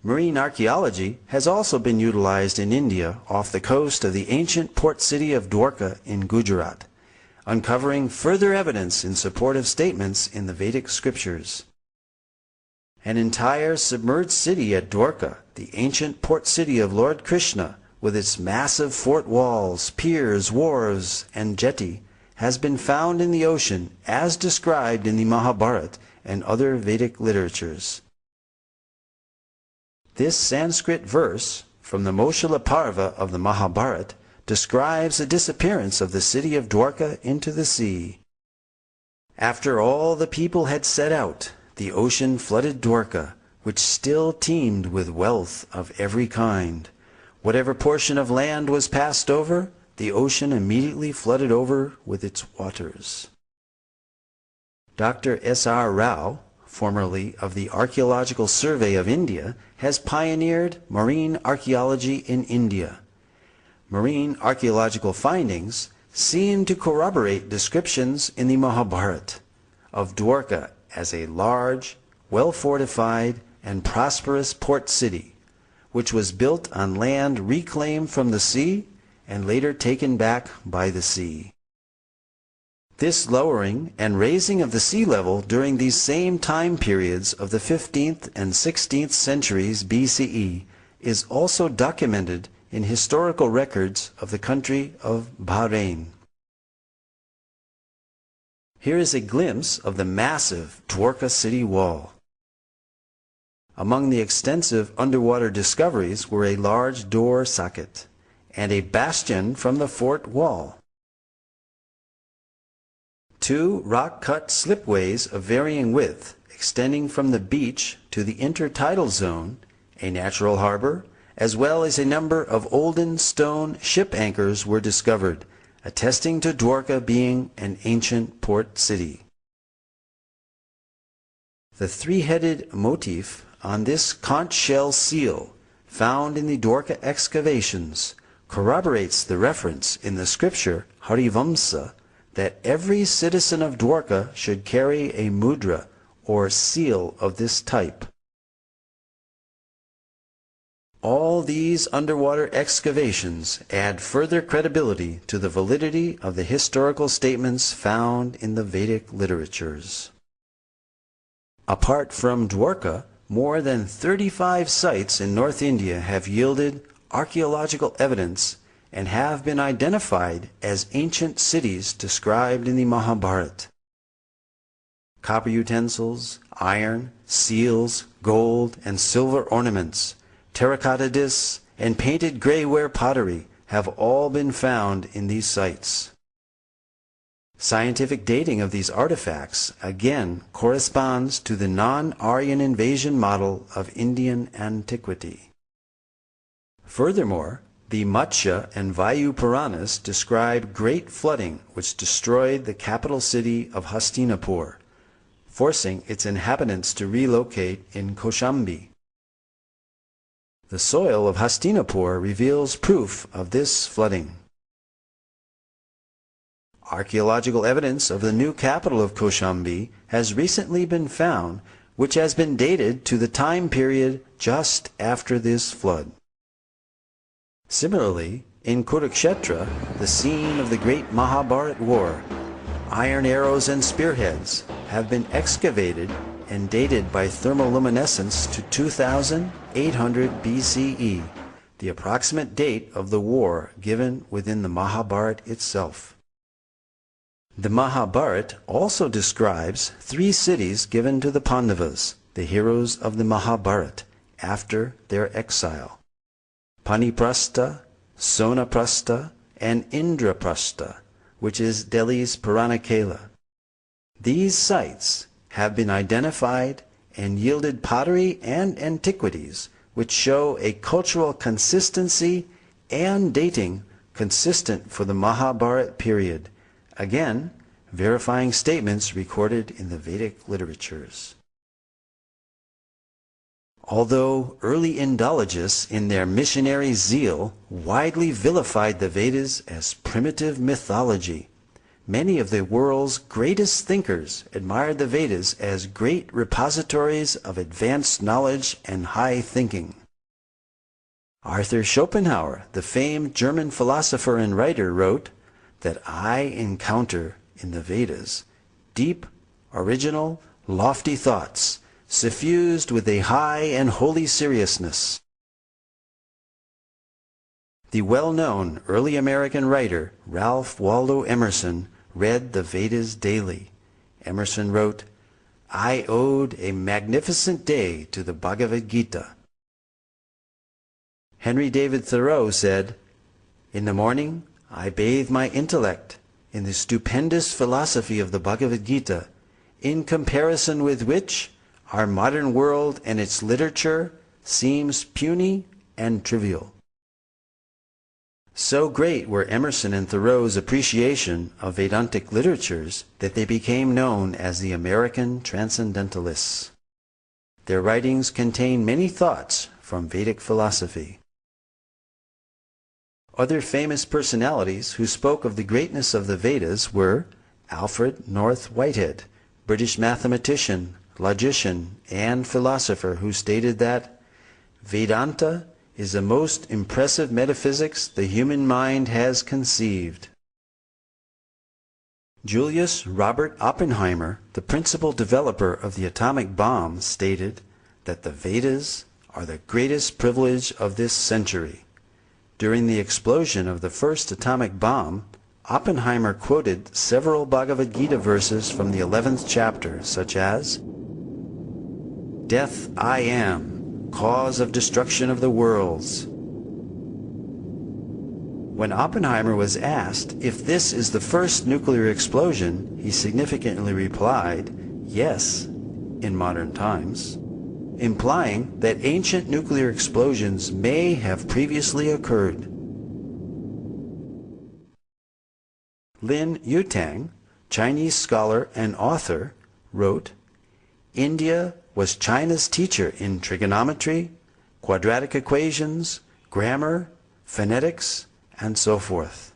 Marine archaeology has also been utilized in India off the coast of the ancient port city of Dwarka in Gujarat, uncovering further evidence in support of statements in the Vedic scriptures. An entire submerged city at Dwarka, the ancient port city of Lord Krishna, with its massive fort walls, piers, wharves, and jetty, has been found in the ocean as described in the Mahabharata and other Vedic literatures. This Sanskrit verse from the Moshila Parva of the Mahabharata describes the disappearance of the city of Dwarka into the sea. After all the people had set out, the ocean flooded Dwarka, which still teemed with wealth of every kind. Whatever portion of land was passed over, the ocean immediately flooded over with its waters. Dr. S.R. Rao, formerly of the Archaeological Survey of India, has pioneered marine archaeology in India. Marine archaeological findings seem to corroborate descriptions in the Mahabharata of Dwarka as a large, well-fortified, and prosperous port city, which was built on land reclaimed from the sea and later taken back by the sea. This lowering and raising of the sea level during these same time periods of the 15th and 16th centuries BCE is also documented in historical records of the country of Bahrain. Here is a glimpse of the massive Dwarka city wall. Among the extensive underwater discoveries were a large door socket and a bastion from the fort wall. 2 rock-cut slipways of varying width extending from the beach to the intertidal zone, a natural harbor, as well as a number of olden stone ship anchors were discovered, attesting to Dwarka being an ancient port city. The three-headed motif on this conch shell seal found in the Dwarka excavations corroborates the reference in the scripture Harivamsa that every citizen of Dwarka should carry a mudra or seal of this type. All these underwater excavations add further credibility to the validity of the historical statements found in the Vedic literatures. Apart from Dwarka, more than 35 sites in North India have yielded archaeological evidence and have been identified as ancient cities described in the Mahabharata. Copper utensils, iron, seals, gold, and silver ornaments, terracotta discs, and painted grayware pottery have all been found in these sites. Scientific dating of these artifacts again corresponds to the non-Aryan invasion model of Indian antiquity. Furthermore, the Matsya and Vayu Puranas describe great flooding which destroyed the capital city of Hastinapur, forcing its inhabitants to relocate in Kaushambi. The soil of Hastinapur reveals proof of this flooding. Archaeological evidence of the new capital of Kaushambi has recently been found, which has been dated to the time period just after this flood. Similarly, in Kurukshetra, the scene of the great Mahabharata war, iron arrows and spearheads have been excavated and dated by thermoluminescence to 2800 BCE, the approximate date of the war given within the Mahabharata itself. The Mahabharata also describes 3 cities given to the Pandavas, the heroes of the Mahabharata, after their exile: Paniprastha, Sonaprastha, and Indraprastha, which is Delhi's Puranikela. These sites have been identified and yielded pottery and antiquities which show a cultural consistency and dating consistent for the Mahabharata period, again verifying statements recorded in the Vedic literatures. Although early Indologists in their missionary zeal widely vilified the Vedas as primitive mythology, Many of the world's greatest thinkers admired the Vedas as great repositories of advanced knowledge and high thinking. Arthur Schopenhauer, the famed German philosopher and writer, wrote that I encounter in the Vedas deep, original, lofty thoughts, suffused with a high and holy seriousness. The well-known early American writer Ralph Waldo Emerson read the Vedas daily. Emerson wrote, I owed a magnificent day to the Bhagavad Gita. Henry David Thoreau said, in the morning I bathe my intellect in the stupendous philosophy of the Bhagavad Gita, in comparison with which our modern world and its literature seems puny and trivial. So great were Emerson and Thoreau's appreciation of Vedantic literatures that they became known as the American Transcendentalists. Their writings contain many thoughts from Vedic philosophy. Other famous personalities who spoke of the greatness of the Vedas were Alfred North Whitehead, British mathematician, logician, and philosopher, who stated that Vedanta is the most impressive metaphysics the human mind has conceived. Julius Robert Oppenheimer, the principal developer of the atomic bomb, stated that the Vedas are the greatest privilege of this century. During the explosion of the first atomic bomb, Oppenheimer quoted several Bhagavad Gita verses from the 11th chapter, such as, Death I am, cause of destruction of the worlds. When Oppenheimer was asked if this is the first nuclear explosion, he significantly replied, yes, in modern times, implying that ancient nuclear explosions may have previously occurred. Lin Yutang, Chinese scholar and author, wrote, India was China's teacher in trigonometry, quadratic equations, grammar, phonetics, and so forth.